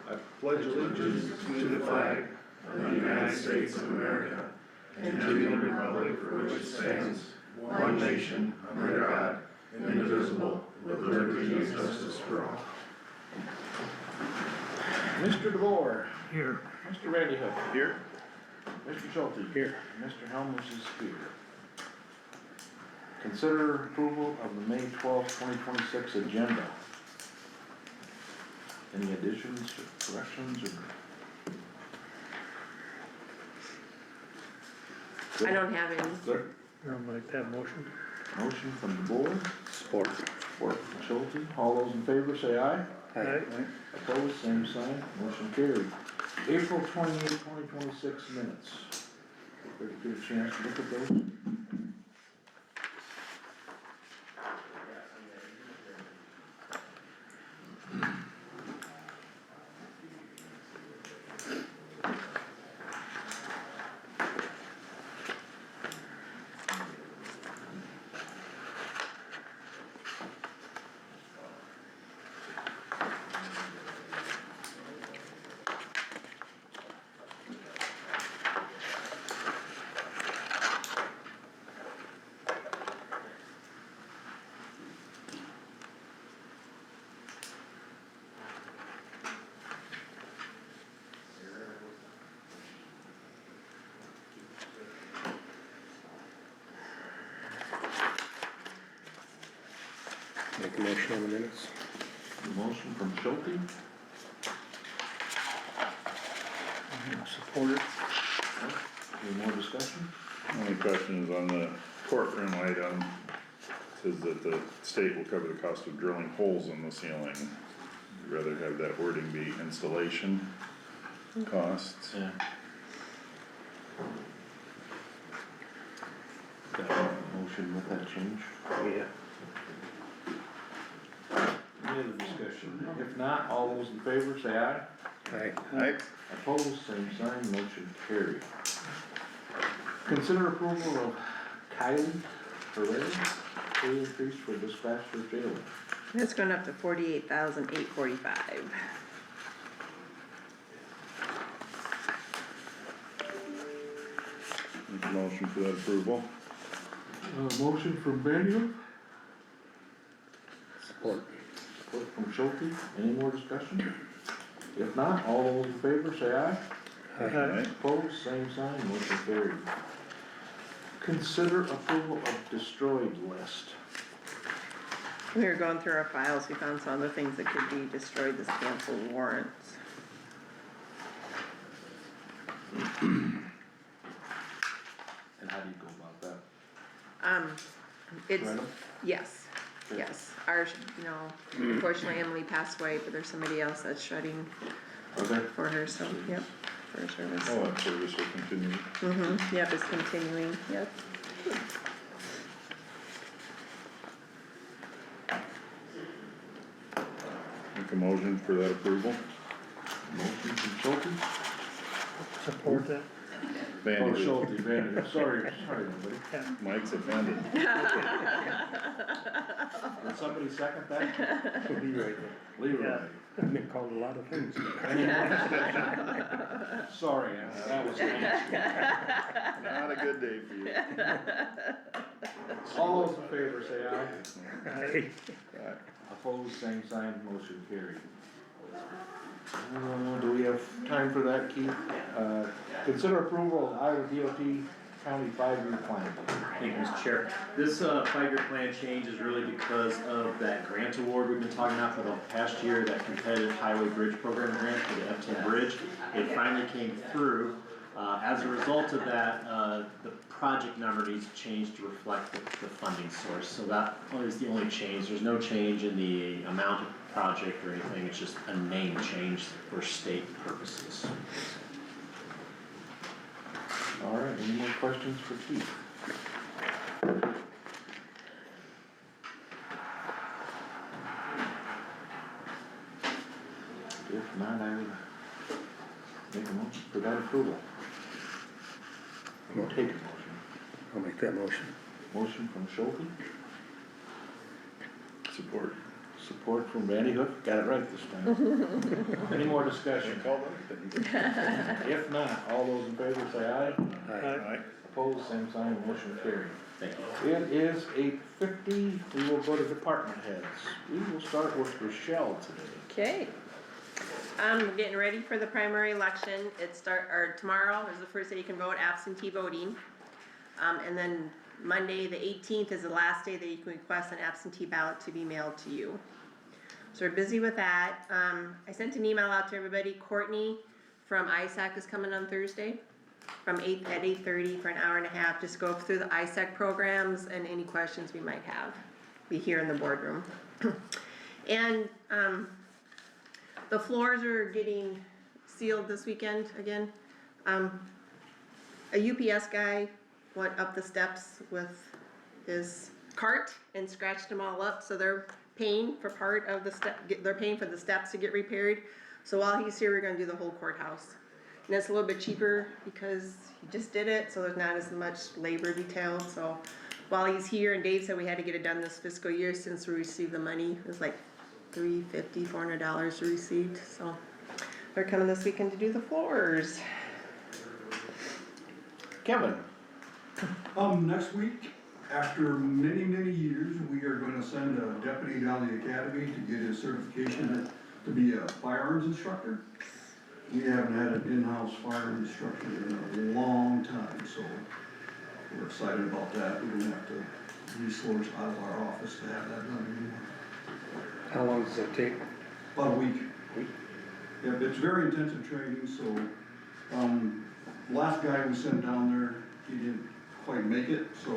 I pledge allegiance to the flag of the United States of America and to the republic for which it stands, one nation, under God, indivisible, with liberty and justice for all. Mr. DeVore. Here. Mr. Randy Hook. Here. Mr. Schulte. Here. Mr. Helmers is here. Consider approval of the May 12th, 2026 agenda. Any additions or corrections or? I don't have any. Good. I'll make that motion. Motion from the board, Support. support from Schulte. All those in favor say aye. Aye. Opposed, same sign. Motion carried. April 28th, 2026 minutes. Everybody get a chance to look at those? Make a motion on the minutes. Motion from Schulte. Support it. Any more discussion? Only question is on the courtroom item, it says that the state will cover the cost of drilling holes in the ceiling. I'd rather have that wording be installation costs. Yeah. Got a motion with that change? Yeah. Any other discussion? If not, all those in favor say aye. Aye. Opposed, same sign, motion carried. Consider approval of Kylie Herrera, pay increase for dispatch for jailer. It's going up to $48,845. Make a motion for that approval. Motion from Benio, Support. support from Schulte. Any more discussion? If not, all those in favor say aye. Aye. Opposed, same sign, motion carried. Consider approval of destroyed list. We were going through our files, we found some of the things that could be destroyed as canceled warrants. And how do you go about that? It's, Shred 'em? yes, Okay. yes. Our, unfortunately Emily passed away, but there's somebody else that's shredding Okay. for her, so, yep, for her service. Oh, that service will continue. Yep, it's continuing, yep. Make a motion for that approval. Motion from Schulte? Support that. Oh, Vandy, Schulte, Benio, sorry, everybody. Mike's offended. Did somebody second that? Leroy. Leroy. I've been called a lot of things. Sorry, Anna, that was nasty. Not a good day for you. All those in favor say aye. Aye. Opposed, same sign, motion carried. Do we have time for that, Keith? Consider approval of Iowa DOT County 5-year plan. Thank you, Mr. Chair. This 5-year plan change is really because of that grant award we've been talking about for the past year, that competitive highway bridge program grant for the F-10 bridge. It finally came through. As a result of that, the project number needs to change to reflect the funding source. So that is the only change. There's no change in the amount of project or anything. It's just a name change for state purposes. All right, any more questions for Keith? If not, I would make a motion for that approval. Or take a motion. I'll make that motion. Motion from Schulte, Support. support from Randy Hook, got it right this time. Any more discussion? If not, all those in favor say aye. Aye. Opposed, same sign, motion carried. Thank you. It is 8:50, we will go to department heads. We will start with Rochelle today. Okay. We're getting ready for the primary election. Tomorrow is the first day you can vote, absentee voting. And then Monday, the 18th is the last day that you can request an absentee ballot to be mailed to you. So we're busy with that. I sent an email out to everybody. Courtney from ISAC is coming on Thursday at 8:30 for an hour and a half. Just go through the ISAC programs and any questions we might have. Be here in the boardroom. And the floors are getting sealed this weekend again. A UPS guy went up the steps with his cart and scratched them all up, so they're paying for part of the they're paying for the steps to get repaired. So while he's here, we're gonna do the whole courthouse. And it's a little bit cheaper because he just did it, so there's not as much labor detailed, so while he's here, and Dave said we had to get it done this fiscal year since we received the money, it was like $400 received, so they're coming this weekend to do the floors. Kevin, Next week, after many, many years, we are gonna send a deputy down to the academy to get his certification to be a firearms instructor. We haven't had an in-house firearms instructor in a long time, so we're excited about that. We don't have to resource out of our office to have that done anymore. How long does it take? About a week. Yep, it's very intensive training, so, last guy we sent down there, he didn't quite make it, so,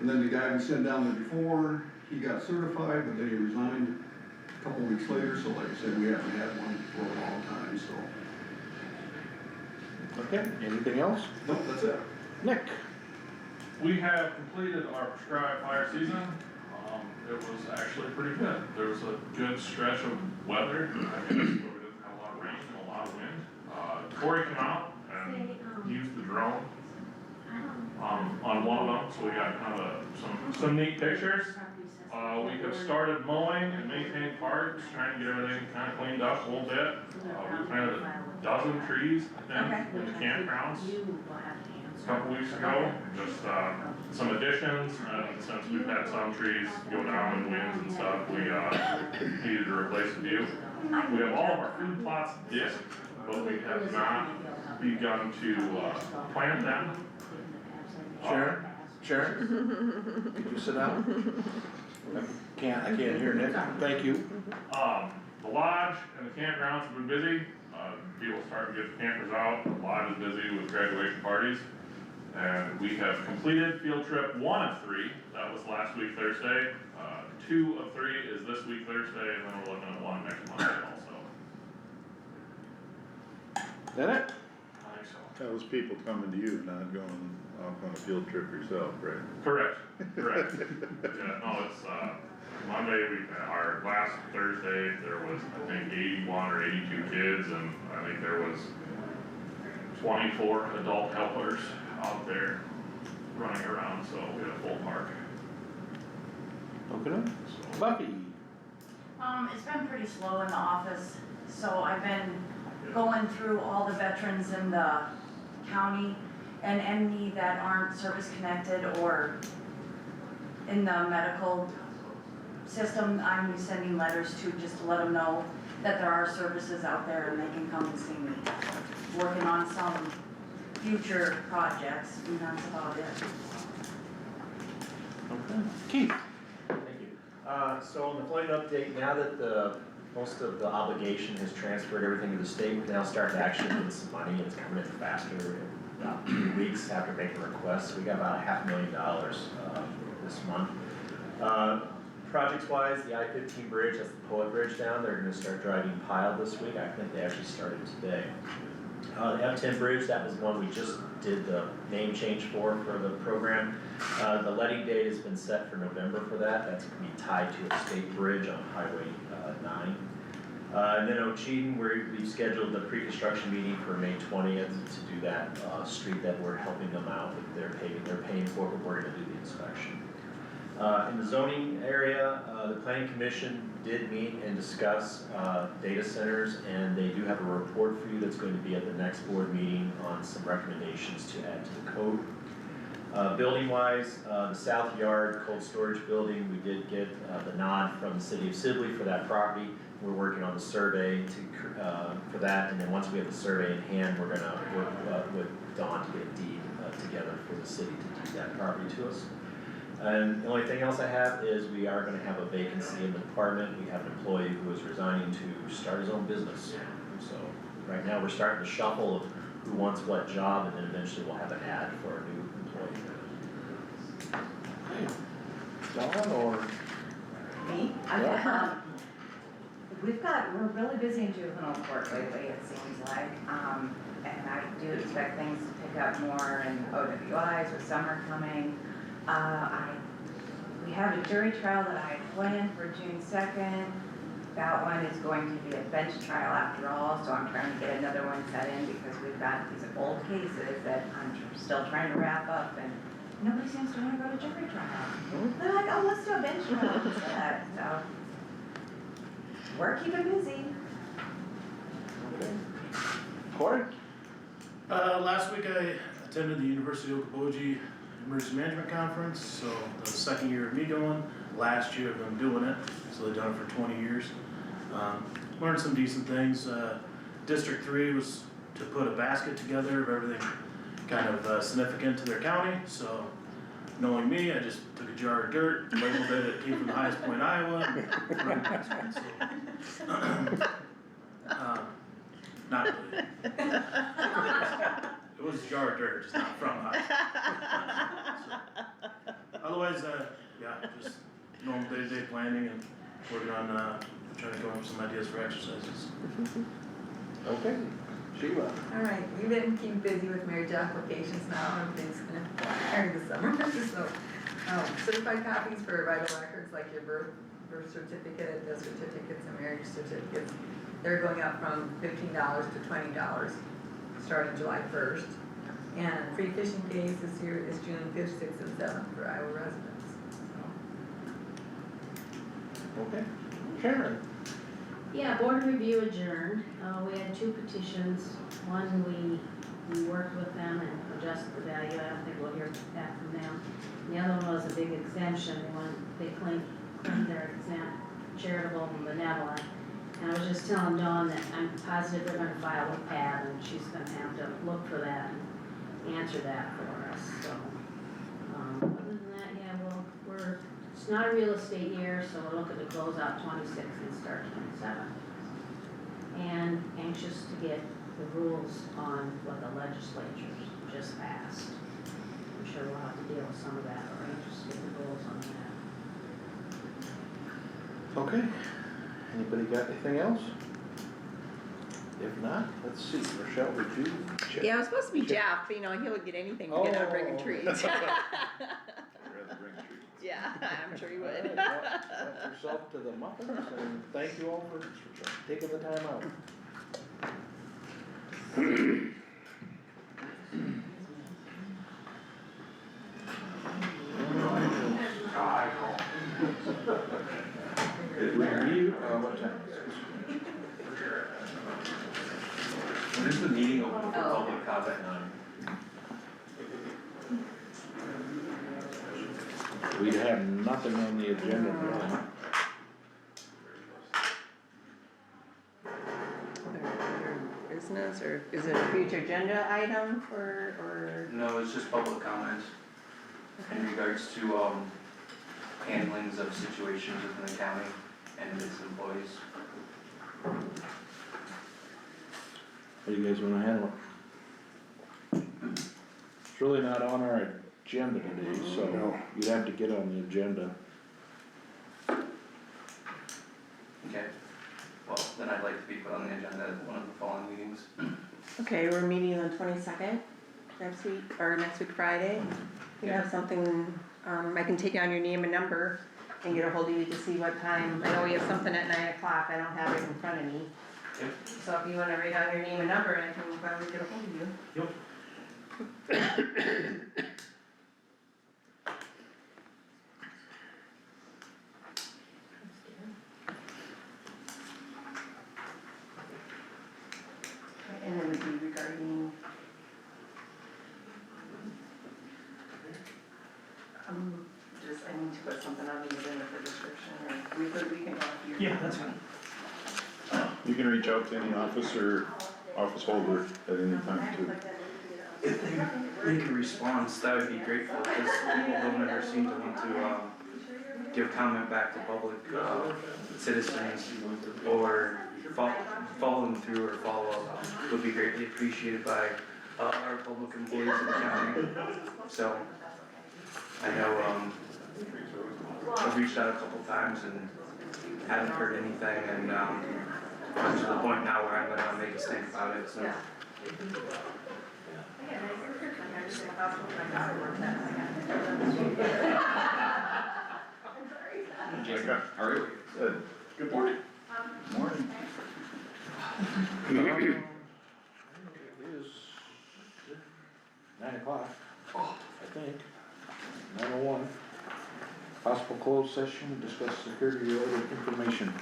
and then the guy we sent down there before, he got certified, but then he resigned a couple weeks later, so like I said, we haven't had one for a long time, so. okay, anything else? Nope, that's it. Nick? We have completed our prescribed fire season. It was actually pretty good. There was a good stretch of weather, I guess, where we didn't have a lot of rain and a lot of wind. Corey came out and used the drone on one of them, so we got kind of some neat pictures. We have started mowing and maintaining parks, trying to get everything kind of cleaned up a little bit. We planted a dozen trees, I think, in the campgrounds a couple weeks ago, just some additions, and since we've had some trees go down in winds and stuff, we needed to replace a few. We have all of our food plots dipped, but we have not begun to plant them. Sharon, could you sit down? I can't hear Nick, thank you. The lodge and the campgrounds have been busy. People starting to get the campers out. The lodge is busy with graduation parties. And we have completed field trip 1 of 3. That was last week Thursday. 2 of 3 is this week Thursday, and then we're looking at 1 next Monday also. Is that it? I think so. That was people coming to you, not going off on a field trip yourself, right? Correct. Yeah, no, it's, Monday, our last Thursday, there was, I think, 81 or 82 kids, and I think there was 24 adult helpers out there running around, so we had a full park. Okay, So, Buffy, It's been pretty slow in the office, so I've been going through all the veterans in the county and any that aren't service connected or in the medical system. I'm sending letters to just to let them know that there are services out there and they can come and see me. Working on some future projects, and that's about it. okay, Keith? Thank you. So on the flight update, now that most of the obligation has transferred everything to the state, we're now starting to actually get some money. It's coming in faster in about 2 weeks after making requests. We got about $500,000 this month. Projects-wise, the I-15 bridge, that's the Poet Bridge down, they're gonna start driving pile this week. I think they actually started today. The F-10 bridge, that was one we just did the name change for the program. The letting date has been set for November for that. That's gonna be tied to a state bridge on Highway 9. And then Ocheeden, we've scheduled the pre-construction meeting for May 20th to do that street that we're helping them out with their paving. They're paying for it, but we're gonna do the inspection. In the zoning area, the planning commission did meet and discuss, data centers, and they do have a report for you that's going to be at the next board meeting on some recommendations to add to the code. Building wise, the south yard cold storage building, we did get, the nod from the city of Sibley for that property. We're working on the survey for that, and then once we have the survey in hand, we're gonna work, with Dawn to get a deed, together for the city to deed that property to us. And the only thing else I have is we are gonna have a vacancy in the department. We have an employee who is resigning to start his own business. So right now, we're starting to shuffle of who wants what job, and then eventually we'll have an ad for a new employee. Dawn or? Me? We're really busy in juvenile court lately, it seems like, and I do expect things to pick up more in OWIs with summer coming. We have a jury trial that I planned for June 2nd. That one is going to be a bench trial after all, so I'm trying to get another one set in because we've got these old cases that I'm still trying to wrap up, and nobody seems to want to go to jury trial. They're like, oh, let's do a bench trial instead, so. We're keeping busy. Corey? Last week I attended the University of Okoboji Emergency Management Conference, so the second year of me going. Last year of them doing it, so they've done it for 20 years. Learned some decent things. District 3 was to put a basket together of everything kind of significant to their county, so knowing me, I just took a jar of dirt, labeled it, it came from the highest point in Iowa, put it in a basket, so. Not really. It was a jar of dirt, just not from Iowa. So, otherwise, yeah, just normal day-to-day planning and working on, trying to come up with some ideas for exercises. Okay, Sheila. All right, we've been keeping busy with marriage applications now, everything's gonna during the summer, so, certified copies for vital records like your birth certificate, death certificates, and marriage certificates, they're going up from $15 to $20, starting July 1st. And free fishing days this year is June 5th, 6th, and 7th for Iowa residents, so. Okay. Sharon? Yeah, board review adjourned. We had 2 petitions. One, we worked with them and adjusted the value. I don't think we'll hear back from them. The other one was a big exemption. They claimed they're exempt, charitable and benevolent. And I was just telling Dawn that I'm positive they're gonna file with Pat, and she's gonna have to look for that and answer that for us, so. Other than that, yeah, it's not a real estate year, so we're looking to close out 26 and start 27. And anxious to get the rules on what the legislature just passed. I'm sure we'll have to deal with some of that, but we're anxious to get the rules on that. Okay. Anybody got anything else? If not, let's see, Rochelle, would you check? Yeah, it was supposed to be Jeff, but he'll get anything to get out bringing trees. I'd rather bring treats. Yeah, I'm sure he All would. right, well, help yourself to the muffins, and thank you all for taking the time out. Review, what time? When is the meeting open for public comment? We have nothing on the agenda really. Business, or is it a future agenda item or? No, it's just public comment in regards to, handlings of situations within the county and its employees. How do you guys wanna handle it? It's really not on our agenda today, so you'd have to get on the agenda. Okay, well, then I'd like to be put on the agenda at one of the following meetings. Okay, we're meeting on 22nd next week, or next week Friday. You have something, I can take down your name and number and get a hold of you to see what time. I know we have something at 9 o'clock, I don't have it in front of me. Yep. So if you wanna write down your name and number, I can probably get a hold of you. Yep. Yeah, that's fine. You can reach out to any office or office holder at any time too. If they can respond, that would be grateful, because people don't ever seem to want to, give comment back to public, citizens, or follow them through or follow up, would be greatly appreciated by, our public employees in the county. So, I know, I've reached out a couple times and haven't heard anything, and, I'm to the point now where I'm gonna make us think about it, so. Jason, how are you? Good. Good morning. Morning. It is 9 o'clock, I think, 9:01. Possible closed session, discuss security related information.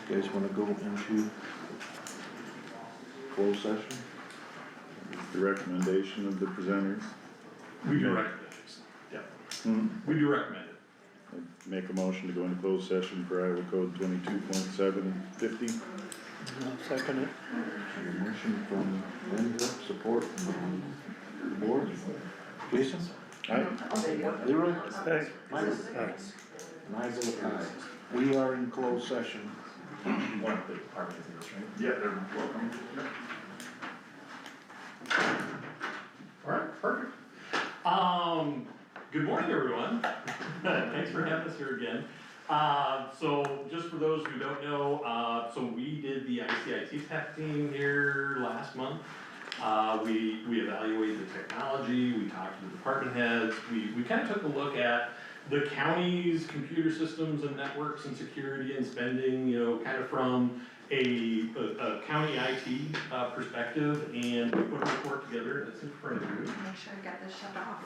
You guys wanna go into closed session? The recommendation of the presenters. We do recommend it, yeah, Hmm. we do recommend it. I'd make a motion to go into closed session for Iowa Code 22.750. I'll second it. A motion from Linda, support from the board. Jason? Aye. Leroy? Hey. Mike? Aye. And I vote aye. We are in closed session. One of the departments in this, right? Yeah, they're welcome. Alright, perfect. Good morning, everyone. Thanks for having us here again. So just for those who don't know, so we did the ICIT testing here last month. We evaluated the technology, we talked to the department heads, we kind of took a look at the county's computer systems and networks and security and spending, you know, kind of from a county IT perspective, and we put a report together that's in front of you. Make sure I got this shut off.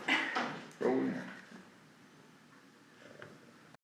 Roll in there.